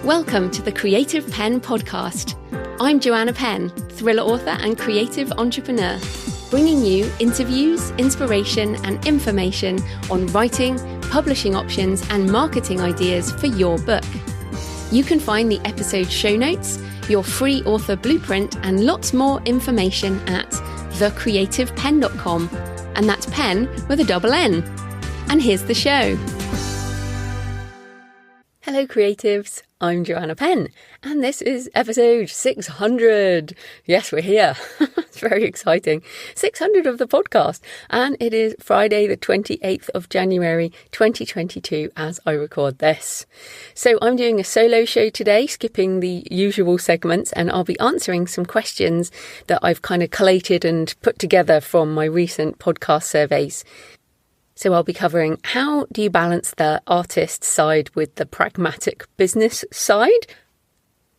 Welcome to the Creative Penn podcast. I'm Joanna Penn, thriller author and creative entrepreneur, bringing you interviews, inspiration and information on writing, publishing options and marketing ideas for your book. You can find the episode show notes, your free author blueprint and lots more information at thecreativepenn.com, and that's Penn with a double N. And here's the show. Hello creatives, I'm Joanna Penn and this is episode 600. Yes, we're here. It's very exciting. 600 of the podcast, and it is Friday the 28th of January 2022 as I record this. So I'm doing a solo show today, skipping the usual segments, and I'll be answering some questions that I've kind of collated and put together from my recent podcast surveys. So I'll be covering how do you balance the artist side with the pragmatic business side?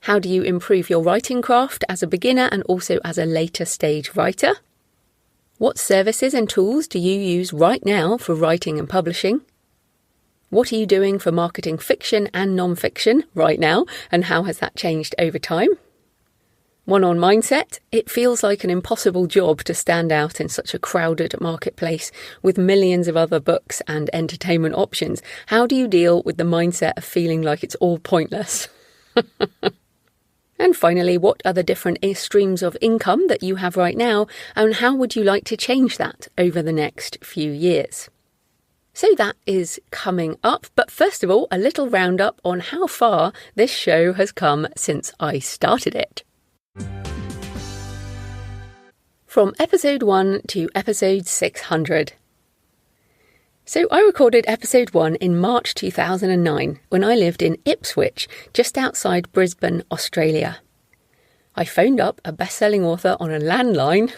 How do you improve your writing craft as a beginner and also as a later stage writer? What services and tools do you use right now for writing and publishing? What are you doing for marketing fiction and non-fiction right now, and how has that changed over time? One on mindset. It feels like an impossible job to stand out in such a crowded marketplace with millions of other books and entertainment options. How do you deal with the mindset of feeling like it's all pointless? And finally, what are the different streams of income that you have right now, and how would you like to change that over the next few years? So that is coming up, but first of all, a little roundup on how far this show has come since I started it. From episode 1 to episode 600. So I recorded episode 1 in March 2009 when I lived in Ipswich, just outside Brisbane, Australia. I phoned up a best-selling author on a landline.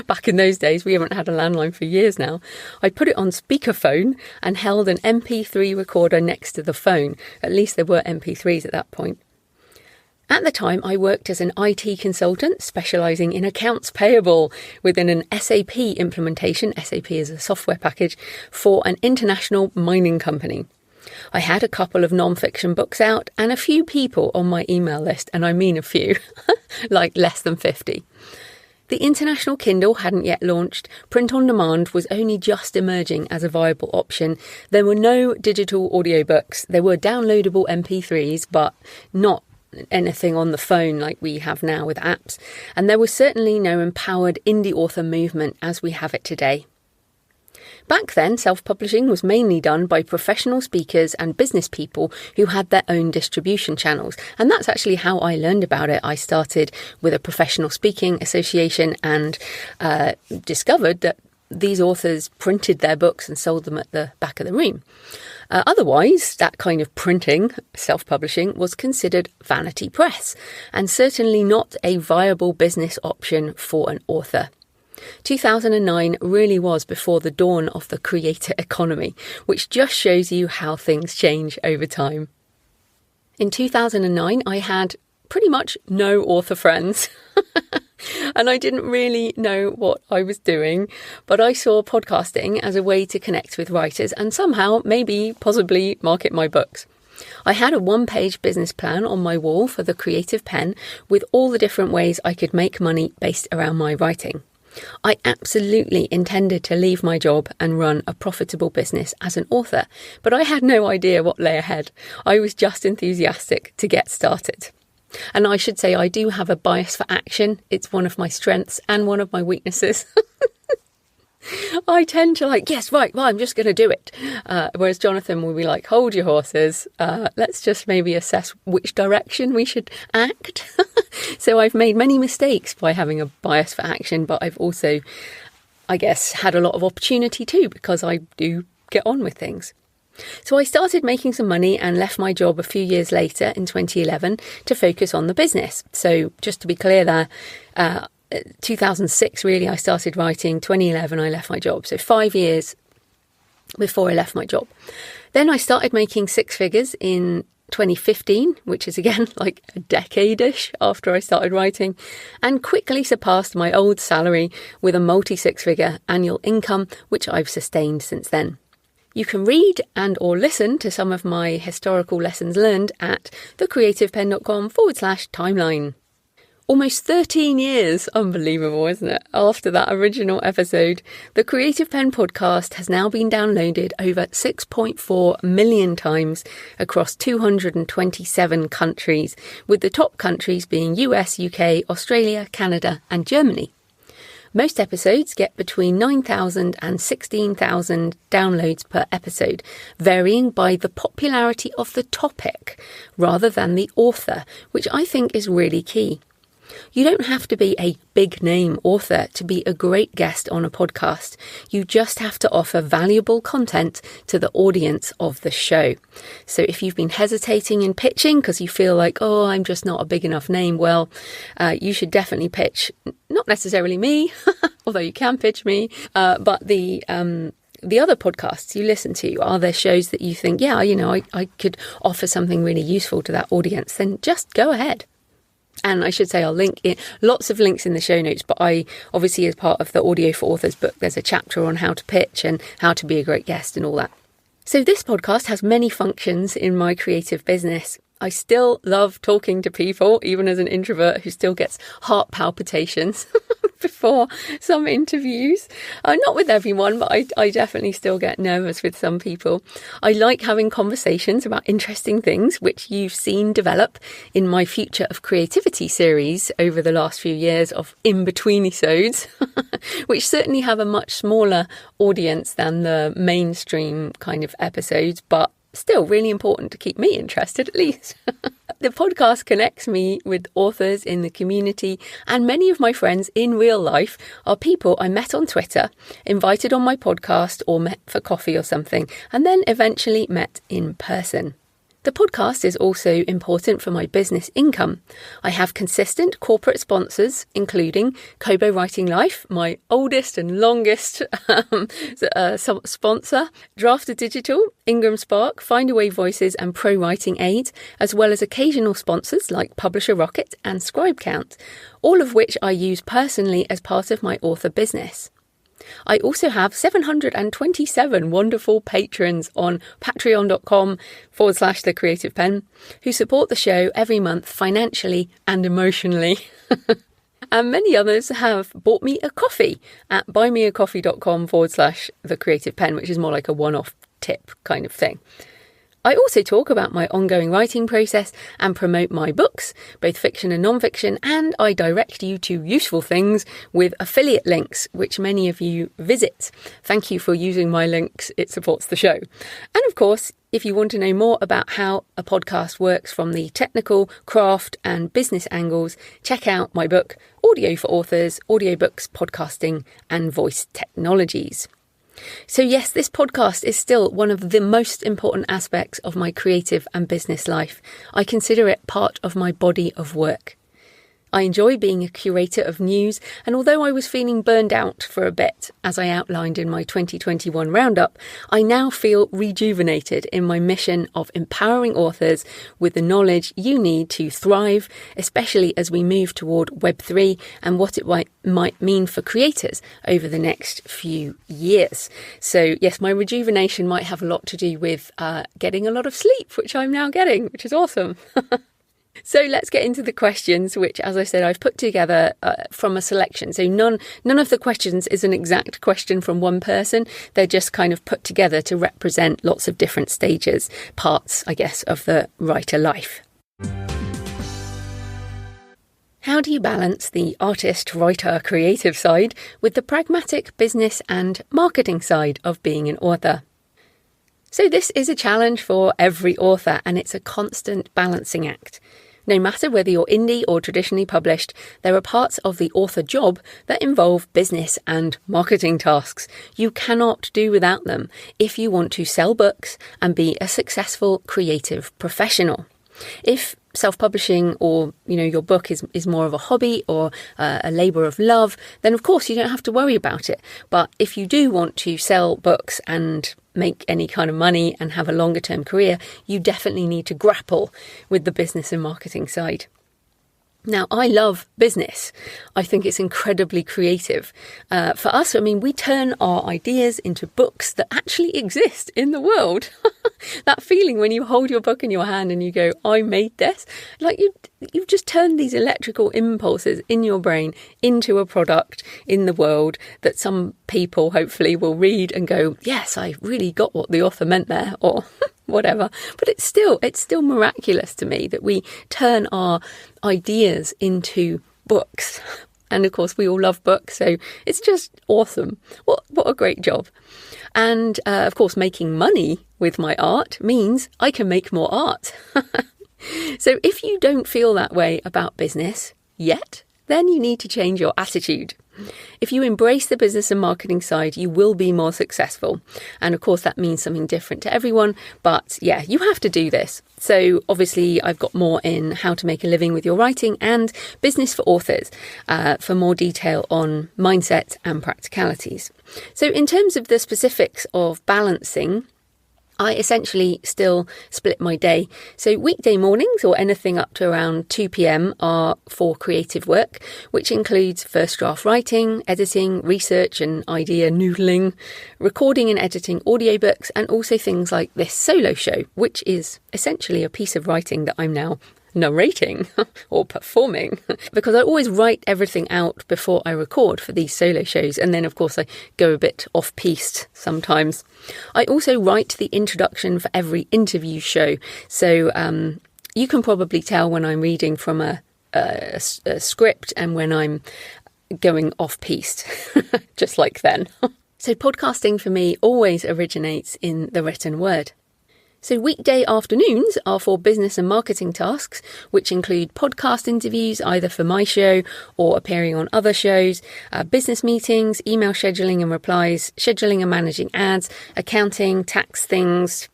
Back in those days, we haven't had a landline for years now. I put it on speakerphone and held an MP3 recorder next to the phone. At least there were MP3s at that point. At the time, I worked as an IT consultant specialising in accounts payable within an SAP implementation. SAP is a software package for an international mining company. I had a couple of non-fiction books out and a few people on my email list, and I mean a few, like less than 50. The international Kindle hadn't yet launched. Print on demand was only just emerging as a viable option. There were no digital audiobooks. There were downloadable MP3s, but not anything on the phone like we have now with apps, and there was certainly no empowered indie author movement as we have it today. Back then, self-publishing was mainly done by professional speakers and business people who had their own distribution channels, and that's actually how I learned about it. I started with a professional speaking association and discovered that these authors printed their books and sold them at the back of the room. Otherwise, that kind of printing, self-publishing, was considered vanity press and certainly not a viable business option for an author. 2009 really was before the dawn of the creator economy, which just shows you how things change over time. In 2009, I had pretty much no author friends. And I didn't really know what I was doing, but I saw podcasting as a way to connect with writers and somehow, maybe, possibly market my books. I had a one-page business plan on my wall for the Creative Penn with all the different ways I could make money based around my writing. I absolutely intended to leave my job and run a profitable business as an author, but I had no idea what lay ahead. I was just enthusiastic to get started. And I should say I do have a bias for action. It's one of my strengths and one of my weaknesses. I tend to yes, right, well, I'm just going to do it. Whereas Jonathan will be like, hold your horses. Let's just maybe assess which direction we should act. So I've made many mistakes by having a bias for action, but I've also, I guess, had a lot of opportunity too, because I do get on with things. So I started making some money and left my job a few years later in 2011 to focus on the business. So just to be clear there, 2006 really I started writing, 2011 I left my job. So 5 years before I left my job. Then I started making six figures in 2015, which is again like a decade-ish after I started writing, and quickly surpassed my old salary with a multi-six-figure annual income, which I've sustained since then. You can read and or listen to some of my historical lessons learned at thecreativepenn.com/timeline. Almost 13 years, unbelievable, isn't it? After that original episode, the Creative Penn podcast has now been downloaded over 6.4 million times across 227 countries, with the top countries being US, UK, Australia, Canada and Germany. Most episodes get between 9,000 and 16,000 downloads per episode, varying by the popularity of the topic rather than the author, which I think is really key. You don't have to be a big name author to be a great guest on a podcast. You just have to offer valuable content to the audience of the show. So if you've been hesitating in pitching because you feel like, oh, I'm just not a big enough name, well, you should definitely pitch, not necessarily me, although you can pitch me, but the other podcasts you listen to. Are there shows that you think, yeah, I could offer something really useful to that audience? Then just go ahead. And I should say I'll link it, lots of links in the show notes, but I obviously, as part of the Audio for Authors book, there's a chapter on how to pitch and how to be a great guest and all that. So this podcast has many functions in my creative business. I still love talking to people, even as an introvert who still gets heart palpitations before some interviews. Not with everyone, but I definitely still get nervous with some people. I like having conversations about interesting things, which you've seen develop in my Future of Creativity series over the last few years of in-between-episodes, which certainly have a much smaller audience than the mainstream kind of episodes, but still really important to keep me interested, at least. The podcast connects me with authors in the community, and many of my friends in real life are people I met on Twitter, invited on my podcast or met for coffee or something, and then eventually met in person. The podcast is also important for my business income. I have consistent corporate sponsors, including Kobo Writing Life, my oldest and longest sponsor, Drafter Digital, Ingram Spark, Findaway Voices and Pro Writing Aid, as well as occasional sponsors like Publisher Rocket and ScribeCount, all of which I use personally as part of my author business. I also have 727 wonderful patrons on patreon.com/The Creative Penn who support the show every month financially and emotionally. And many others have bought me a coffee at buymeacoffee.com/The Creative Penn, which is more like a one-off tip kind of thing. I also talk about my ongoing writing process and promote my books, both fiction and nonfiction, and I direct you to useful things with affiliate links, which many of you visit. Thank you for using my links. It supports the show. And of course, if you want to know more about how a podcast works from the technical, craft and business angles, check out my book, Audio for Authors, Audiobooks, Podcasting and Voice Technologies. So yes, this podcast is still one of the most important aspects of my creative and business life. I consider it part of my body of work. I enjoy being a curator of news, and although I was feeling burned out for a bit, as I outlined in my 2021 roundup, I now feel rejuvenated in my mission of empowering authors with the knowledge you need to thrive, especially as we move toward Web3 and what it might mean for creators over the next few years. So yes, my rejuvenation might have a lot to do with getting a lot of sleep, which I'm now getting, which is awesome. So let's get into the questions, which, as I said, I've put together from a selection. So none of the questions is an exact question from one person. They're just kind of put together to represent lots of different stages, parts, I guess, of the writer life. How do you balance the artist, writer, creative side with the pragmatic business and marketing side of being an author? So this is a challenge for every author, and it's a constant balancing act. No matter whether you're indie or traditionally published, there are parts of the author job that involve business and marketing tasks. You cannot do without them if you want to sell books and be a successful creative professional. If self-publishing or your book is more of a hobby or a labour of love, then of course you don't have to worry about it. But if you do want to sell books and make any kind of money and have a longer term career, you definitely need to grapple with the business and marketing side. Now, I love business. I think it's incredibly creative. For us, I mean, we turn our ideas into books that actually exist in the world. That feeling when you hold your book in your hand and you go, I made this. Like you've just turned these electrical impulses in your brain into a product in the world that some people hopefully will read and go, yes, I really got what the author meant there, or whatever. But it's still miraculous to me that we turn our ideas into books. And of course, we all love books, so it's just awesome. What a great job. And of course, making money with my art means I can make more art. So if you don't feel that way about business yet, then you need to change your attitude. If you embrace the business and marketing side, you will be more successful. And of course, that means something different to everyone. But yeah, you have to do this. So obviously, I've got more in how to make a living with your writing and business for authors for more detail on mindset and practicalities. So in terms of the specifics of balancing, I essentially still split my day. So weekday mornings or anything up to around 2 p.m. are for creative work, which includes first draft writing, editing, research and idea noodling, recording and editing audiobooks, and also things like this solo show, which is essentially a piece of writing that I'm now narrating or performing, because I always write everything out before I record for these solo shows, and then of course I go a bit off-piste sometimes. I also write the introduction for every interview show, so you can probably tell when I'm reading from a script and when I'm going off-piste, just like then. So podcasting for me always originates in the written word. So weekday afternoons are for business and marketing tasks, which include podcast interviews, either for my show or appearing on other shows, business meetings, email scheduling and replies, scheduling and managing ads, accounting, tax things,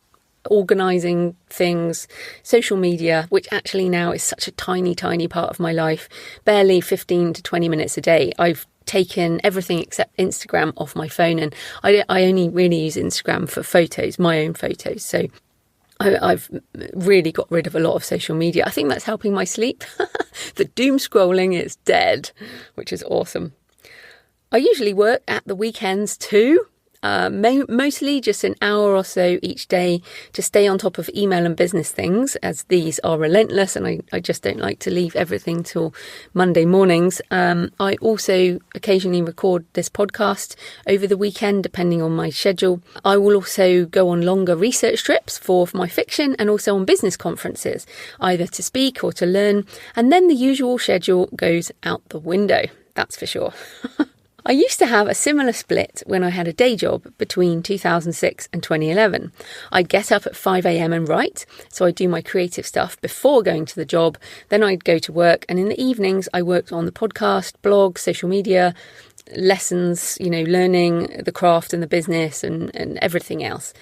organising things, social media, which actually now is such a tiny, tiny part of my life, barely 15 to 20 minutes a day. I've taken everything except Instagram off my phone, and I only really use Instagram for photos, my own photos. So I've really got rid of a lot of social media. I think that's helping my sleep. The doom scrolling is dead, which is awesome. I usually work at the weekends too. Mostly just an hour or so each day to stay on top of email and business things, as these are relentless and I just don't like to leave everything till Monday mornings. I also occasionally record this podcast over the weekend, depending on my schedule. I will also go on longer research trips for my fiction and also on business conferences, either to speak or to learn. And then the usual schedule goes out the window, that's for sure. I used to have a similar split when I had a day job between 2006 and 2011. I'd get up at 5 a.m. and write, so I'd do my creative stuff before going to the job, then I'd go to work, and in the evenings I worked on the podcast, blog, social media, lessons, learning the craft and the business and everything else.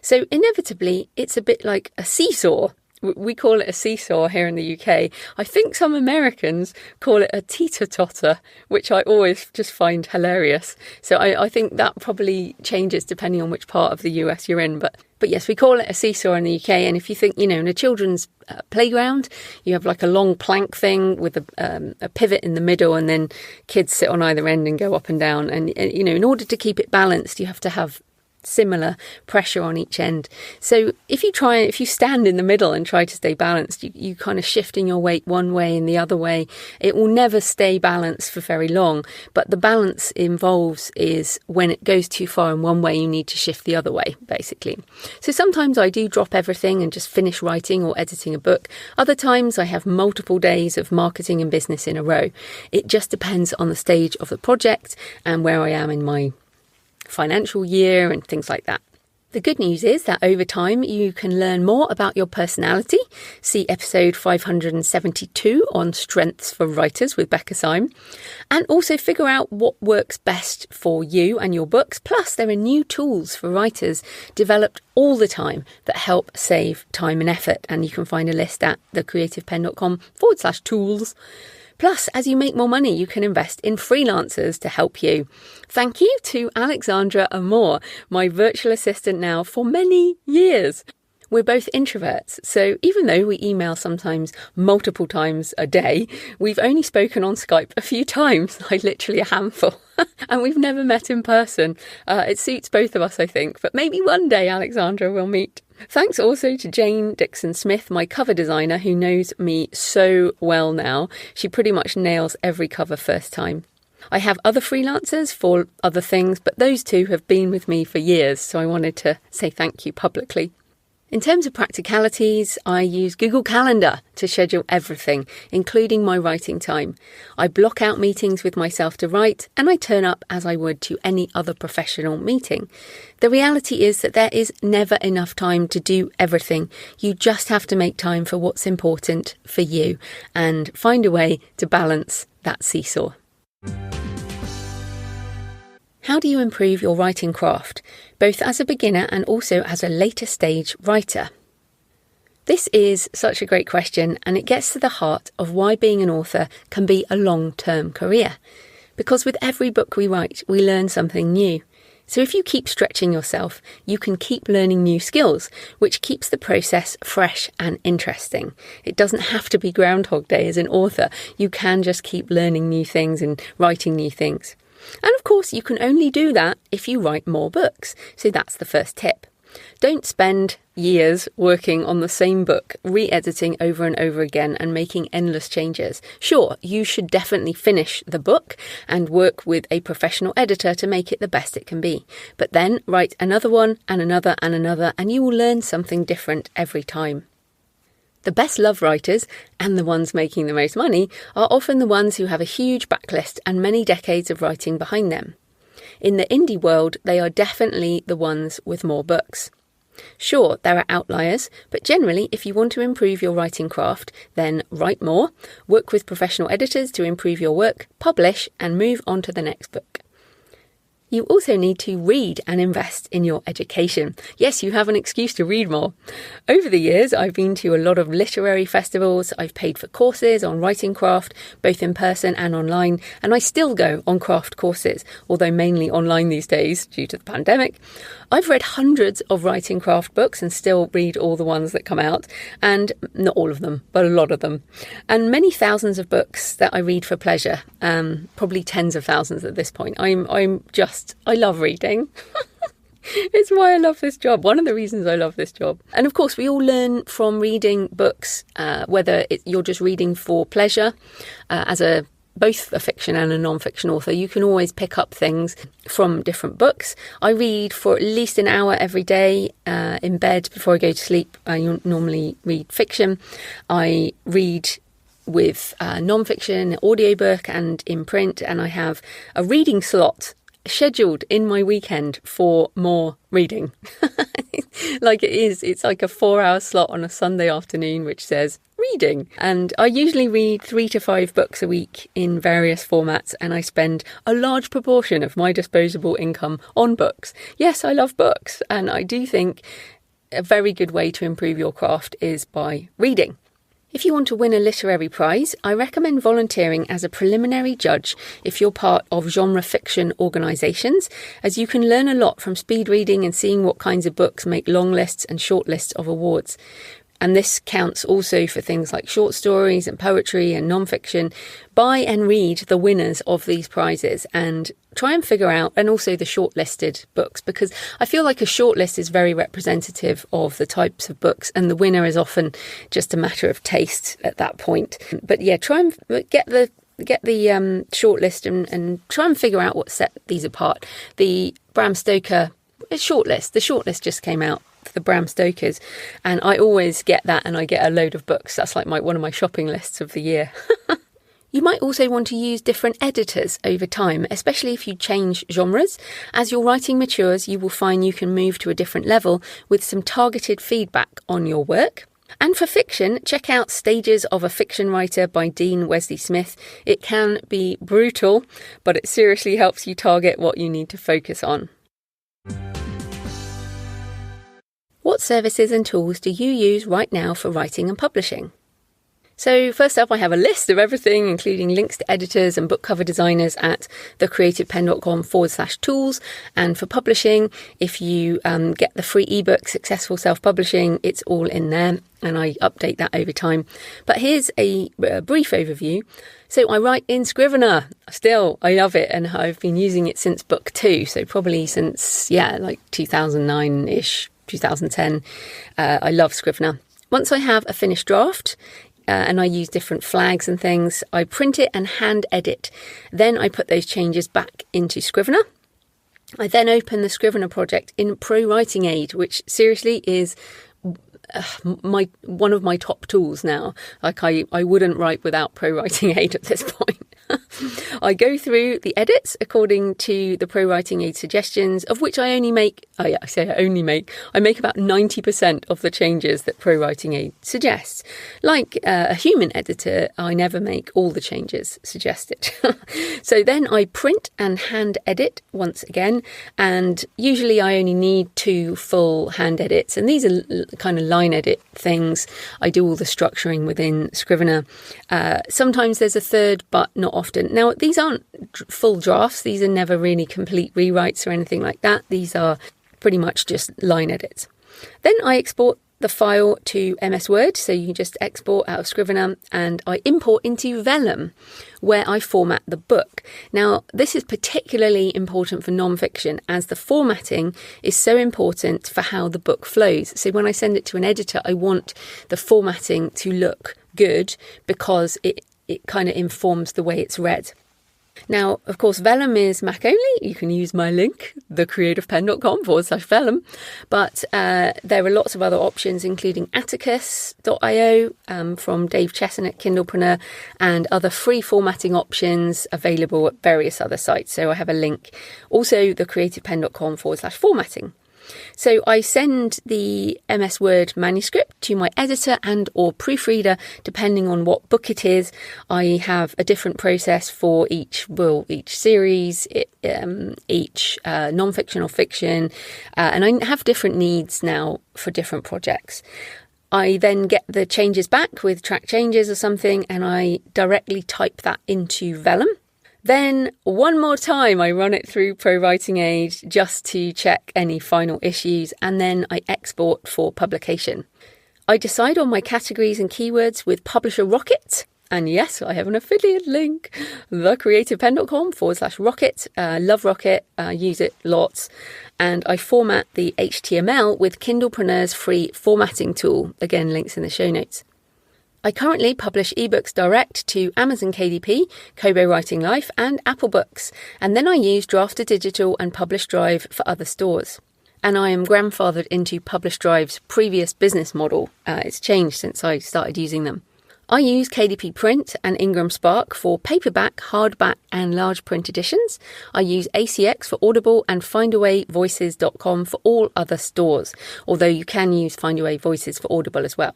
So inevitably, it's a bit like a seesaw. We call it a seesaw here in the UK. I think some Americans call it a teeter-totter, which I always just find hilarious. So I think that probably changes depending on which part of the US you're in. But yes, we call it a seesaw in the UK. And if you think, in a children's playground, you have like a long plank thing with a pivot in the middle, and then kids sit on either end and go up and down. And in order to keep it balanced, you have to have similar pressure on each end. So if you stand in the middle and try to stay balanced, you kind of shifting your weight one way and the other way, it will never stay balanced for very long. But the balance involves is when it goes too far in one way, you need to shift the other way, basically. So sometimes I do drop everything and just finish writing or editing a book. Other times I have multiple days of marketing and business in a row. It just depends on the stage of the project and where I am in my financial year and things like that. The good news is that over time you can learn more about your personality. See episode 572 on Strengths for Writers with Becca Syme, and also figure out what works best for you and your books. Plus, there are new tools for writers developed all the time that help save time and effort, and you can find a list at thecreativepenn.com/tools. Plus, as you make more money, you can invest in freelancers to help you. Thank you to Alexandra Amore, my virtual assistant now for many years. We're both introverts, so even though we email sometimes multiple times a day, we've only spoken on Skype a few times, like literally a handful, and we've never met in person. It suits both of us, I think, but maybe one day Alexandra will meet. Thanks also to Jane Dixon-Smith, my cover designer, who knows me so well now. She pretty much nails every cover first time. I have other freelancers for other things, but those two have been with me for years, so I wanted to say thank you publicly. In terms of practicalities, I use Google Calendar to schedule everything, including my writing time. I block out meetings with myself to write, and I turn up as I would to any other professional meeting. The reality is that there is never enough time to do everything. You just have to make time for what's important for you and find a way to balance that seesaw. How do you improve your writing craft, both as a beginner and also as a later stage writer? This is such a great question, and it gets to the heart of why being an author can be a long-term career. Because with every book we write, we learn something new. So if you keep stretching yourself, you can keep learning new skills, which keeps the process fresh and interesting. It doesn't have to be Groundhog Day as an author. You can just keep learning new things and writing new things. And of course, you can only do that if you write more books. So that's the first tip. Don't spend years working on the same book, re-editing over and over again and making endless changes. Sure, you should definitely finish the book and work with a professional editor to make it the best it can be. But then write another one and another and another, and you will learn something different every time. The best love writers, and the ones making the most money, are often the ones who have a huge backlist and many decades of writing behind them. In the indie world, they are definitely the ones with more books. Sure, there are outliers, but generally, if you want to improve your writing craft, then write more, work with professional editors to improve your work, publish, and move on to the next book. You also need to read and invest in your education. Yes, you have an excuse to read more. Over the years, I've been to a lot of literary festivals. I've paid for courses on writing craft, both in person and online, and I still go on craft courses, although mainly online these days due to the pandemic. I've read hundreds of writing craft books and still read all the ones that come out, and not all of them, but a lot of them. And many thousands of books that I read for pleasure, probably tens of thousands at this point. I love reading. It's why I love this job. One of the reasons I love this job. And of course, we all learn from reading books, whether you're just reading for pleasure, both a fiction and a non-fiction author. You can always pick up things from different books. I read for at least an hour every day in bed before I go to sleep. I normally read fiction. I read with non-fiction, audiobook and in print, and I have a reading slot scheduled in my weekend for more reading. It's like a 4-hour slot on a Sunday afternoon which says reading. And I usually read 3 to 5 books a week in various formats, and I spend a large proportion of my disposable income on books. Yes, I love books, and I do think a very good way to improve your craft is by reading. If you want to win a literary prize, I recommend volunteering as a preliminary judge if you're part of genre fiction organisations, as you can learn a lot from speed reading and seeing what kinds of books make long lists and short lists of awards. And this counts also for things like short stories and poetry and non-fiction. Buy and read the winners of these prizes and try and figure out, and also the shortlisted books, because I feel like a shortlist is very representative of the types of books, and the winner is often just a matter of taste at that point. But yeah, try and get the shortlist and try and figure out what set these apart. The Bram Stoker shortlist, the shortlist just came out for the Bram Stokers, and I always get that, and I get a load of books. That's like one of my shopping lists of the year. You might also want to use different editors over time, especially if you change genres. As your writing matures, you will find you can move to a different level with some targeted feedback on your work. And for fiction, check out Stages of a Fiction Writer by Dean Wesley Smith. It can be brutal, but it seriously helps you target what you need to focus on. What services and tools do you use right now for writing and publishing? So first up, I have a list of everything, including links to editors and book cover designers at thecreativepenn.com/tools. And for publishing, if you get the free ebook, Successful Self-Publishing, it's all in there. And I update that over time. But here's a brief overview. So I write in Scrivener. Still, I love it. And I've been using it since book 2. So probably since, like 2009-ish, 2010. I love Scrivener. Once I have a finished draft, and I use different flags and things, I print it and hand edit. Then I put those changes back into Scrivener. I then open the Scrivener project in Pro Writing Aid, which seriously is one of my top tools now. Like I wouldn't write without Pro Writing Aid at this point. I go through the edits according to the Pro Writing Aid suggestions, of which I only make, I make about 90% of the changes that Pro Writing Aid suggests. Like a human editor, I never make all the changes suggested. So then I print and hand edit once again, and usually I only need 2 full hand edits, and these are kind of line edit things. I do all the structuring within Scrivener. Sometimes there's a third, but not often. Now, these aren't full drafts. These are never really complete rewrites or anything like that. These are pretty much just line edits. Then I export the file to MS Word. So you just export out of Scrivener, and I import into Vellum, where I format the book. Now, this is particularly important for nonfiction, as the formatting is so important for how the book flows. So when I send it to an editor, I want the formatting to look good because it kind of informs the way it's read. Now, of course, Vellum is Mac only. You can use my link, thecreativepenn.com/Vellum. But there are lots of other options, including Atticus.io from Dave Chesson at Kindlepreneur, and other free formatting options available at various other sites. So I have a link. Also, thecreativepenn.com/formatting. So I send the MS Word manuscript to my editor and or proofreader, depending on what book it is. I have a different process for each series, each non-fiction or fiction, and I have different needs now for different projects. I then get the changes back with track changes or something, and I directly type that into Vellum. Then one more time, I run it through Pro Writing Aid just to check any final issues, and then I export for publication. I decide on my categories and keywords with Publisher Rocket. And yes, I have an affiliate link, thecreativepenn.com/Rocket. Love Rocket, use it lots. And I format the HTML with Kindlepreneur's free formatting tool. Again, links in the show notes. I currently publish ebooks direct to Amazon KDP, Kobo Writing Life, and Apple Books, and then I use Draft2Digital and Publish Drive for other stores. And I am grandfathered into Publish Drive's previous business model. It's changed since I started using them. I use KDP Print and Ingram Spark for paperback, hardback, and large print editions. I use ACX for Audible and findawayvoices.com for all other stores, although you can use Findaway Voices for Audible as well.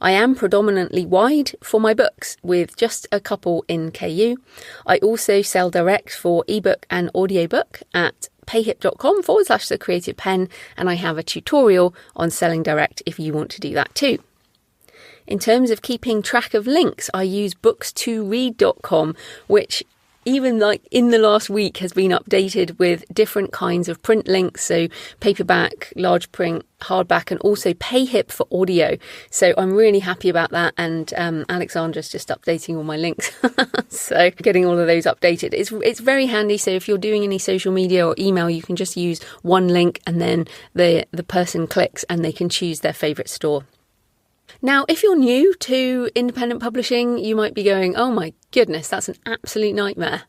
I am predominantly wide for my books, with just a couple in KU. I also sell direct for ebook and audiobook at payhip.com/thecreativepenn, and I have a tutorial on selling direct if you want to do that too. In terms of keeping track of links, I use books2read.com, which even like in the last week has been updated with different kinds of print links. So paperback, large print, hardback, and also PayHip for audio. So I'm really happy about that. And Alexandra's just updating all my links. So getting all of those updated. It's very handy. So if you're doing any social media or email, you can just use one link and then the person clicks and they can choose their favorite store. Now, if you're new to independent publishing, you might be going, oh my goodness, that's an absolute nightmare.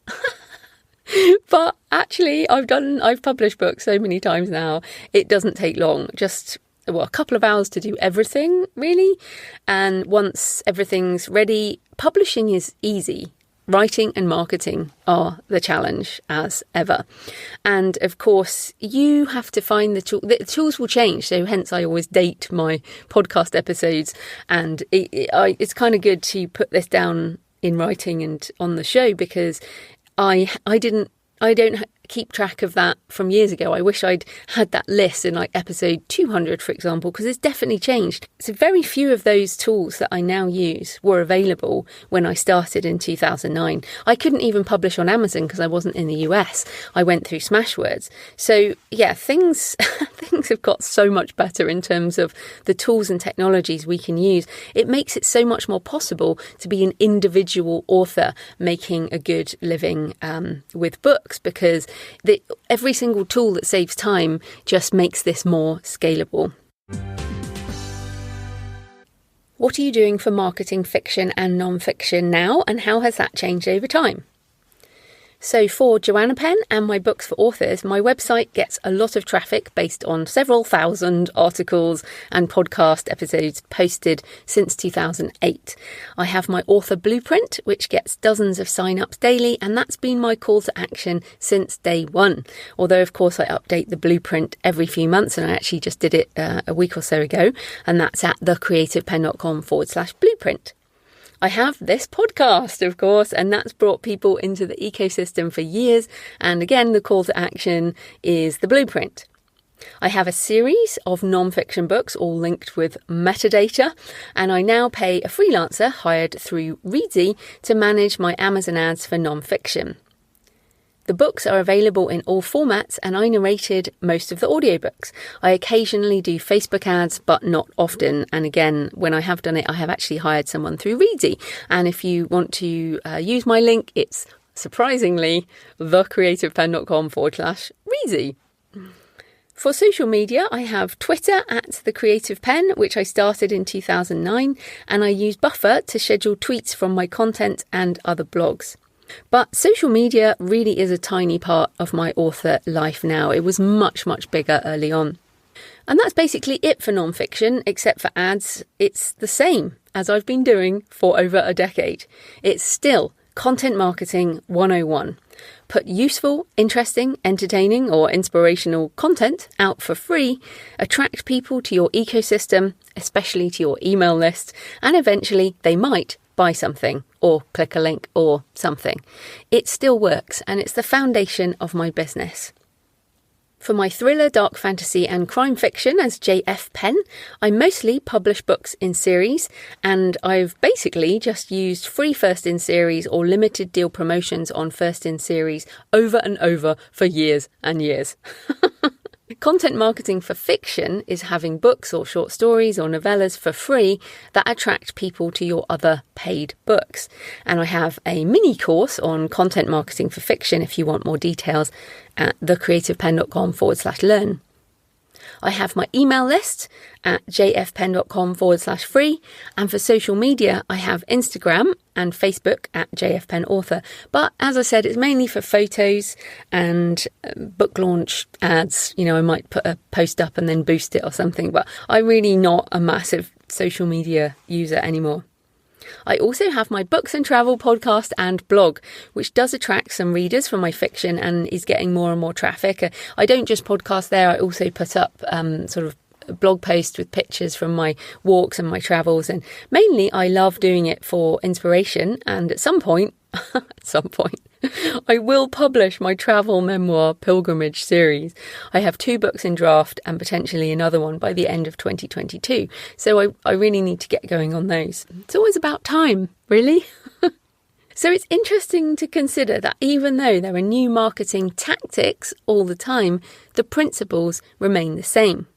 But actually, I've published books so many times now, it doesn't take long, just a couple of hours to do everything, really. And once everything's ready, publishing is easy. Writing and marketing are the challenge as ever. And of course, you have to find the tool. The tools will change. So hence I always date my podcast episodes. And it's kind of good to put this down in writing and on the show, because I don't keep track of that from years ago. I wish I'd had that list in like episode 200, for example, because it's definitely changed. So very few of those tools that I now use were available when I started in 2009. I couldn't even publish on Amazon because I wasn't in the US. I went through Smashwords. So yeah, things have got so much better in terms of the tools and technologies we can use. It makes it so much more possible to be an individual author making a good living with books, because every single tool that saves time just makes this more scalable. What are you doing for marketing fiction and non-fiction now, and how has that changed over time? So for Joanna Penn and my books for authors, my website gets a lot of traffic based on several thousand articles and podcast episodes posted since 2008. I have my author blueprint, which gets dozens of sign-ups daily, and that's been my call to action since day one. Although, of course, I update the blueprint every few months, and I actually just did it a week or so ago, and that's at thecreativepenn.com/blueprint. I have this podcast, of course, and that's brought people into the ecosystem for years. And again, the call to action is the blueprint. I have a series of non-fiction books, all linked with metadata, and I now pay a freelancer hired through Reedsy to manage my Amazon ads for non-fiction. The books are available in all formats, and I narrated most of the audiobooks. I occasionally do Facebook ads, but not often. And again, when I have done it, I have actually hired someone through Reedsy. And if you want to use my link, it's surprisingly thecreativepenn.com/Reedsy. For social media, I have Twitter at The Creative Penn, which I started in 2009, and I use Buffer to schedule tweets from my content and other blogs. But social media really is a tiny part of my author life now. It was much, much bigger early on. And that's basically it for non-fiction, except for ads. It's the same as I've been doing for over a decade. It's still content marketing 101. Put useful, interesting, entertaining or inspirational content out for free, attract people to your ecosystem, especially to your email list, and eventually they might buy something or click a link or something. It still works, and it's the foundation of my business. For my thriller, dark fantasy and crime fiction as JF Penn, I mostly publish books in series, and I've basically just used free first in series or limited deal promotions on first in series over and over for years and years. Content marketing for fiction is having books or short stories or novellas for free that attract people to your other paid books. And I have a mini course on content marketing for fiction if you want more details at thecreativepenn.com/learn. I have my email list at jfpenn.com/free. And for social media, I have Instagram and Facebook at jfpennauthor. But as I said, it's mainly for photos and book launch ads. You know, I might put a post up and then boost it or something, but I'm really not a massive social media user anymore. I also have my books and travel podcast and blog, which does attract some readers from my fiction and is getting more and more traffic. I don't just podcast there, I also put up sort of blog posts with pictures from my walks and my travels, and mainly I love doing it for inspiration, and at some point I will publish my travel memoir pilgrimage series. I have 2 books in draft and potentially another one by the end of 2022. So I really need to get going on those. It's always about time, really. So it's interesting to consider that even though there are new marketing tactics all the time, the principles remain the same.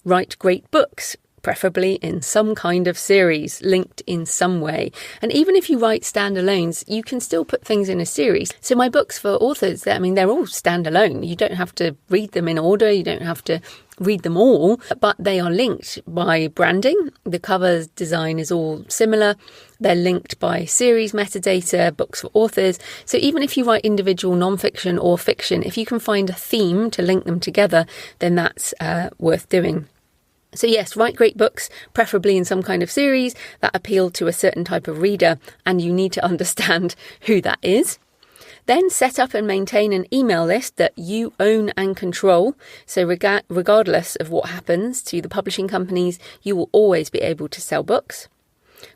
Write great books, preferably in some kind of series, linked in some way. And even if you write standalones, you can still put things in a series. So my books for authors, they're all standalone. You don't have to read them in order. You don't have to read them all, but they are linked by branding. The cover design is all similar. They're linked by series metadata, books for authors. So even if you write individual non-fiction or fiction, if you can find a theme to link them together, then that's worth doing. So yes, write great books, preferably in some kind of series that appeal to a certain type of reader, and you need to understand who that is. Then set up and maintain an email list that you own and control. So regardless of what happens to the publishing companies, you will always be able to sell books.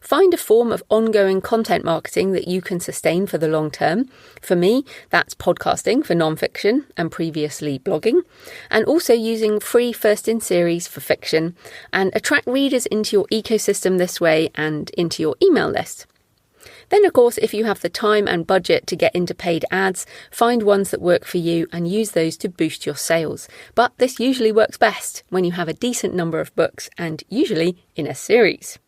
Find a form of ongoing content marketing that you can sustain for the long term. For me, that's podcasting for nonfiction and previously blogging, and also using free first-in series for fiction, and attract readers into your ecosystem this way and into your email list. Then, of course, if you have the time and budget to get into paid ads, find ones that work for you and use those to boost your sales. But this usually works best when you have a decent number of books and usually in a series.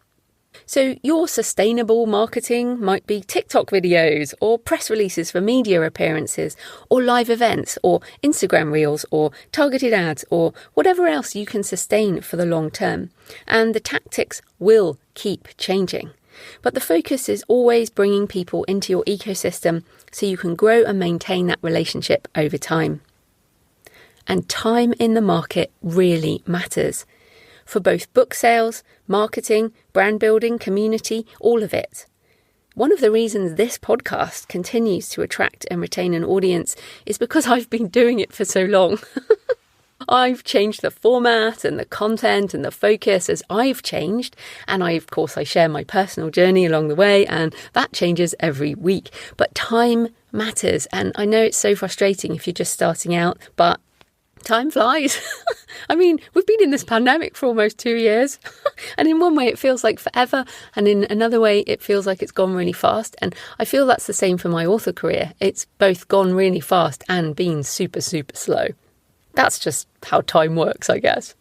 So your sustainable marketing might be TikTok videos or press releases for media appearances or live events or Instagram reels or targeted ads or whatever else you can sustain for the long term. And the tactics will keep changing. But the focus is always bringing people into your ecosystem so you can grow and maintain that relationship over time. And time in the market really matters. For both book sales, marketing, brand building, community, all of it. One of the reasons this podcast continues to attract and retain an audience is because I've been doing it for so long. I've changed the format and the content and the focus as I've changed. And I share my personal journey along the way, and that changes every week. But time matters. And I know it's so frustrating if you're just starting out, but time flies. I mean, we've been in this pandemic for almost 2 years. And in one way, it feels like forever. And in another way, it feels like it's gone really fast. And I feel that's the same for my author career. It's both gone really fast and been super, super slow. That's just how time works, I guess.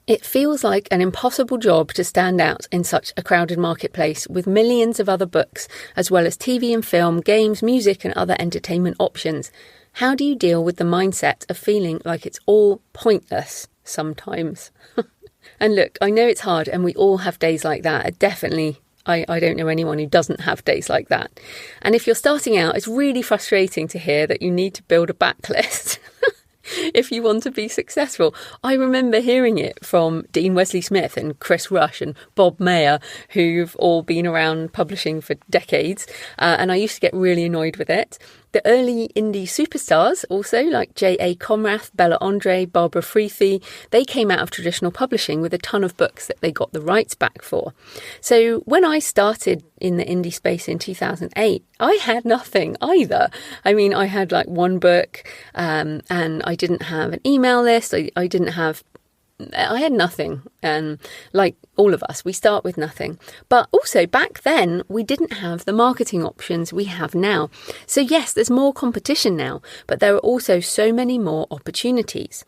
It feels like an impossible job to stand out in such a crowded marketplace with millions of other books, as well as TV and film, games, music and other entertainment options. How do you deal with the mindset of feeling like it's all pointless sometimes? And look, I know it's hard and we all have days like that. Definitely, I don't know anyone who doesn't have days like that. And if you're starting out, it's really frustrating to hear that you need to build a backlist if you want to be successful. I remember hearing it from Dean Wesley Smith and Chris Rush and Bob Mayer, who've all been around publishing for decades. And I used to get really annoyed with it. The early indie superstars also, like J.A. Comrath, Bella Andre, Barbara Freethy, they came out of traditional publishing with a ton of books that they got the rights back for. So when I started in the indie space in 2008, I had nothing either. I mean, I had like one book and I didn't have an email list. I had nothing. Like all of us, we start with nothing. But also back then, we didn't have the marketing options we have now. So yes, there's more competition now, but there are also so many more opportunities.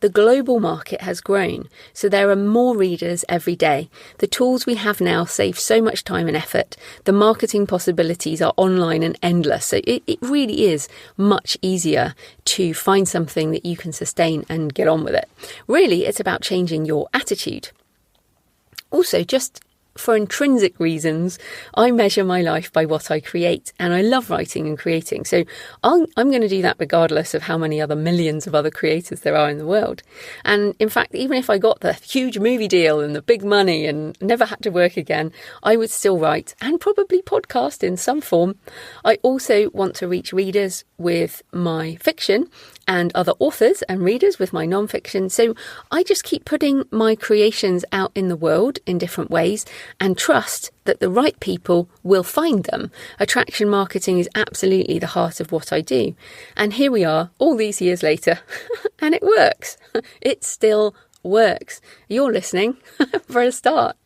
The global market has grown, so there are more readers every day. The tools we have now save so much time and effort. The marketing possibilities are online and endless, so it really is much easier to find something that you can sustain and get on with it. Really, it's about changing your attitude. Also, just for intrinsic reasons, I measure my life by what I create, and I love writing and creating. So I'm going to do that regardless of how many other millions of other creators there are in the world. And in fact, even if I got the huge movie deal and the big money and never had to work again, I would still write and probably podcast in some form. I also want to reach readers with my fiction and other authors and readers with my nonfiction. So I just keep putting my creations out in the world in different ways and trust that the right people will find them. Attraction marketing is absolutely the heart of what I do. And here we are all these years later and it works. It still works. You're listening for a start.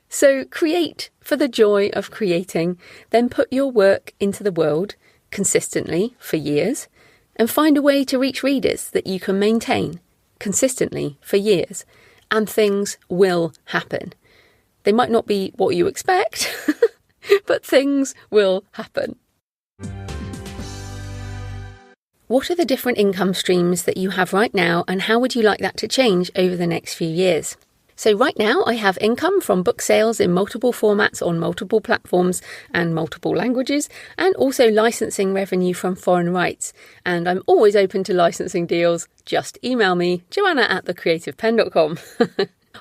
So create for the joy of creating, then put your work into the world consistently for years, and find a way to reach readers that you can maintain consistently for years, and things will happen. They might not be what you expect, but things will happen. What are the different income streams that you have right now, and how would you like that to change over the next few years? So right now I have income from book sales in multiple formats on multiple platforms and multiple languages, and also licensing revenue from foreign rights. And I'm always open to licensing deals. Just email me, joanna@thecreativepenn.com.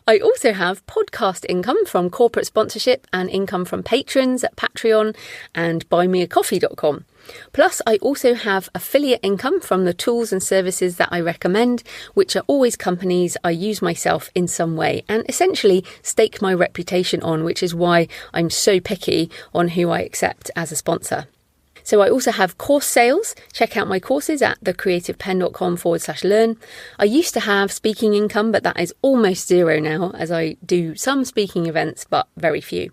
I also have podcast income from corporate sponsorship and income from patrons at Patreon and buymeacoffee.com. Plus, I also have affiliate income from the tools and services that I recommend, which are always companies I use myself in some way and essentially stake my reputation on, which is why I'm so picky on who I accept as a sponsor. So I also have course sales. Check out my courses at thecreativepenn.com/learn. I used to have speaking income, but that is almost zero now, as I do some speaking events, but very few.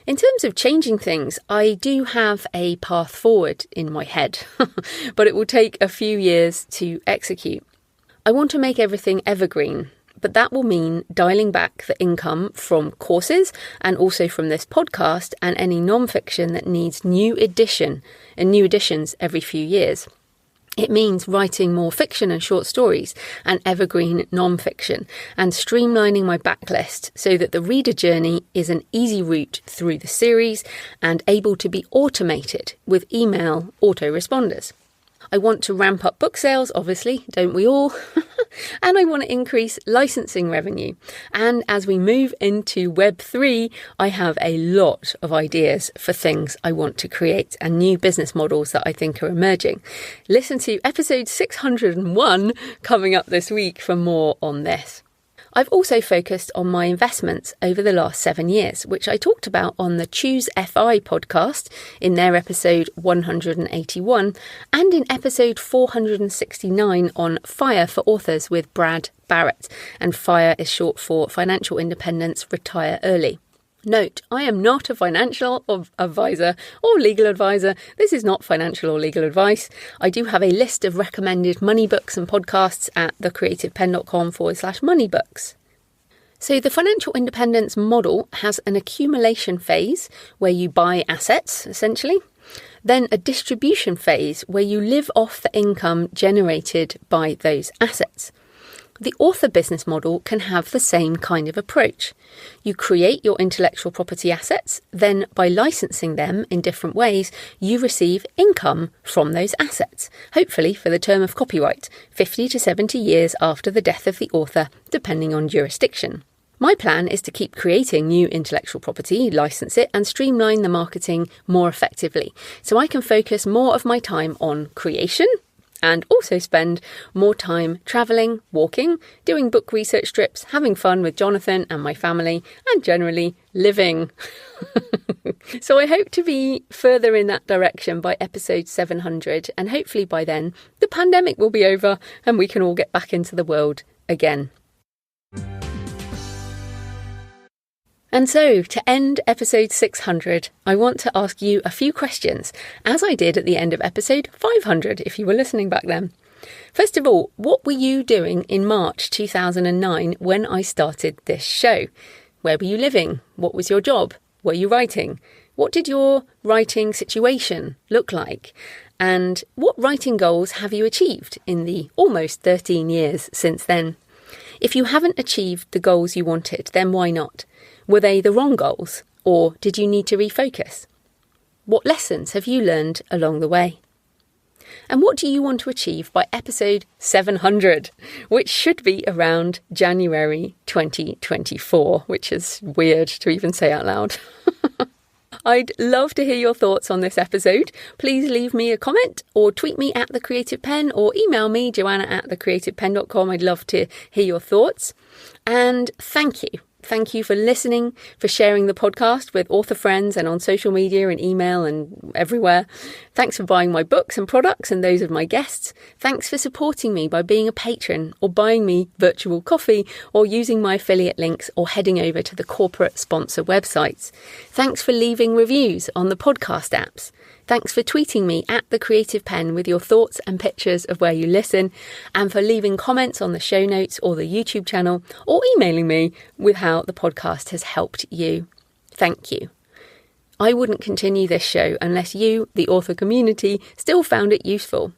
In terms of changing things, I do have a path forward in my head, but it will take a few years to execute. I want to make everything evergreen, but that will mean dialing back the income from courses and also from this podcast and any nonfiction that needs new editions every few years. It means writing more fiction and short stories and evergreen nonfiction and streamlining my backlist so that the reader journey is an easy route through the series and able to be automated with email autoresponders. I want to ramp up book sales, obviously, don't we all? And I want to increase licensing revenue. And as we move into Web3, I have a lot of ideas for things I want to create and new business models that I think are emerging. Listen to episode 601 coming up this week for more on this. I've also focused on my investments over the last 7 years, which I talked about on the Choose FI podcast in their episode 181 and in episode 469 on FIRE for Authors with Brad Barrett. And FIRE is short for Financial Independence, Retire Early. Note, I am not a financial advisor or legal advisor. This is not financial or legal advice. I do have a list of recommended money books and podcasts at thecreativepenn.com/moneybooks. So the financial independence model has an accumulation phase where you buy assets, essentially. Then a distribution phase where you live off the income generated by those assets. The author business model can have the same kind of approach. You create your intellectual property assets, then by licensing them in different ways, you receive income from those assets, hopefully for the term of copyright, 50 to 70 years after the death of the author, depending on jurisdiction. My plan is to keep creating new intellectual property, license it, and streamline the marketing more effectively, so I can focus more of my time on creation, and also spend more time travelling, walking, doing book research trips, having fun with Jonathan and my family, and generally living. So I hope to be further in that direction by episode 700, and hopefully by then the pandemic will be over and we can all get back into the world again. And so, to end episode 600, I want to ask you a few questions, as I did at the end of episode 500, if you were listening back then. First of all, what were you doing in March 2009 when I started this show? Where were you living? What was your job? Were you writing? What did your writing situation look like? And what writing goals have you achieved in the almost 13 years since then? If you haven't achieved the goals you wanted, then why not? Were they the wrong goals, or did you need to refocus? What lessons have you learned along the way? And what do you want to achieve by episode 700, which should be around January 2024, which is weird to even say out loud. I'd love to hear your thoughts on this episode. Please leave me a comment or tweet me at The Creative Penn or email me, joanna@thecreativepenn.com. I'd love to hear your thoughts. And thank you. Thank you for listening, for sharing the podcast with author friends and on social media and email and everywhere. Thanks for buying my books and products and those of my guests. Thanks for supporting me by being a patron or buying me virtual coffee or using my affiliate links or heading over to the corporate sponsor websites. Thanks for leaving reviews on the podcast apps. Thanks for tweeting me at The Creative Penn with your thoughts and pictures of where you listen, and for leaving comments on the show notes or the YouTube channel, or emailing me with how the podcast has helped you. Thank you. I wouldn't continue this show unless you, the author community, still found it useful.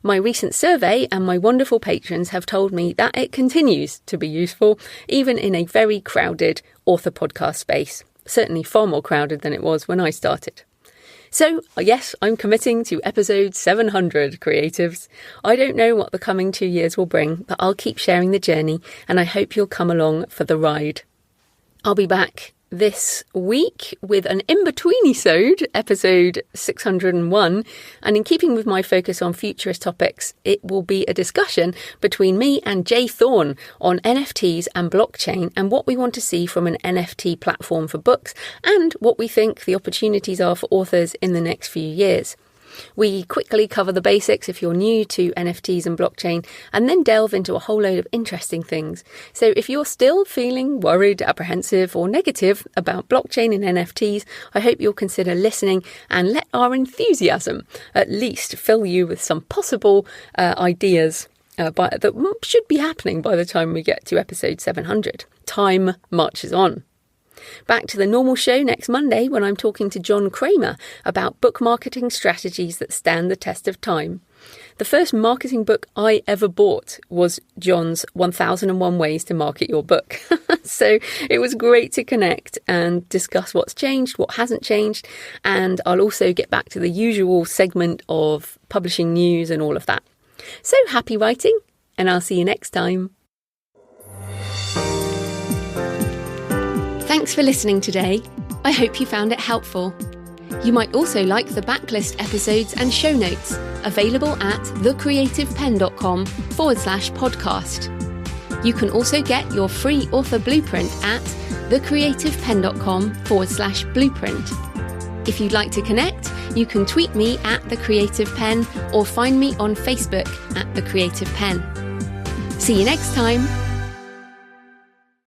My recent survey and my wonderful patrons have told me that it continues to be useful, even in a very crowded author podcast space, certainly far more crowded than it was when I started. So, yes, I'm committing to episode 700, creatives. I don't know what the coming 2 years will bring, but I'll keep sharing the journey, and I hope you'll come along for the ride. I'll be back this week with an in-between-isode, episode 601, and in keeping with my focus on futurist topics, it will be a discussion between me and Jay Thorne on NFTs and blockchain and what we want to see from an NFT platform for books and what we think the opportunities are for authors in the next few years. We quickly cover the basics if you're new to NFTs and blockchain, and then delve into a whole load of interesting things. So if you're still feeling worried, apprehensive or negative about blockchain and NFTs, I hope you'll consider listening and let our enthusiasm at least fill you with some possible ideas that should be happening by the time we get to episode 700. Time marches on. Back to the normal show next Monday when I'm talking to John Kramer about book marketing strategies that stand the test of time. The first marketing book I ever bought was John's 1001 Ways to Market Your Book. So it was great to connect and discuss what's changed, what hasn't changed, and I'll also get back to the usual segment of publishing news and all of that. So happy writing, and I'll see you next time. Thanks for listening today. I hope you found it helpful. You might also like the backlist episodes and show notes available at thecreativepenn.com/podcast. You can also get your free author blueprint at thecreativepenn.com/blueprint. If you'd like to connect, you can tweet me at The Creative Penn or find me on Facebook at The Creative Penn. See you next time.